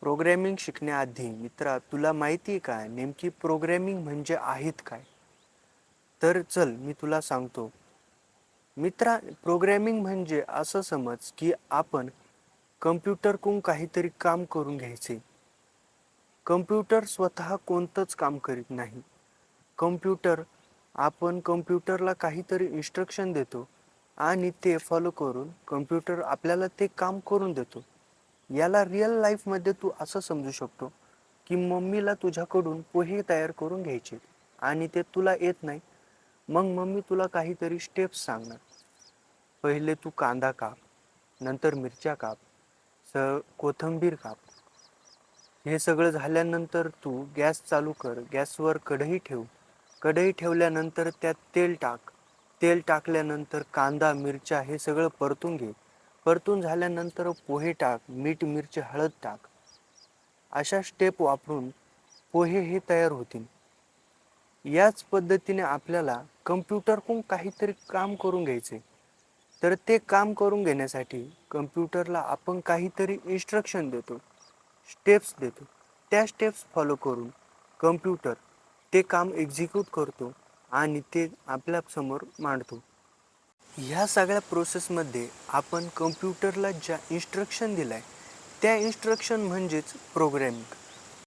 Programming शिकण्याआधी मित्रा तुला माहिती आहे का नेमकी प्रोग्रॅमिंग म्हणजे आहेत काय? तर चल मी तुला सांगतो. मित्रा प्रोग्रॅमिंग म्हणजे असं समज की आपण कम्प्युटरकडून काहीतरी काम करून घ्यायचे. कम्प्युटर स्वतः कोणतंच काम करीत नाही. आपण कम्प्युटरला काहीतरी इन्स्ट्रक्शन देतो आणि ते फॉलो करून कम्प्युटर आपल्याला ते काम करून देतो. याला रिअल लाईफमध्ये तू असं समजू शकतो की मम्मीला तुझ्याकडून पोहे तयार करून घ्यायचे आणि ते तुला येत नाही. मग मम्मी तुला काहीतरी स्टेप्स सांगणार. पहिले तू कांदा काप, नंतर मिरच्या काप, कोथिंबीर काप. हे सगळं झाल्यानंतर तू गॅस चालू कर, गॅसवर कढई ठेव. कढई ठेवल्यानंतर त्यात तेल टाक. तेल टाकल्यानंतर कांदा मिरच्या हे सगळं परतून घे. परतून झाल्यानंतर पोहे टाक, मीठ मिरची हळद टाक. अशा स्टेप वापरून पोहे हे तयार होतील. याच पद्धतीने आपल्याला कम्प्युटरकडून काहीतरी काम करून घ्यायचे. तर ते काम करून घेण्यासाठी कम्प्युटरला आपण काहीतरी इन्स्ट्रक्शन देतो, स्टेप्स देतो. त्या स्टेप्स फॉलो करून कम्प्युटर ते काम एक्झिक्यूट करतो आणि ते आपल्यासमोर मांडतो. ह्या सगळ्या प्रोसेसमध्ये आपण कम्प्युटरला ज्या इन्स्ट्रक्शन दिलाय त्या इन्स्ट्रक्शन म्हणजेच प्रोग्रॅमिंग.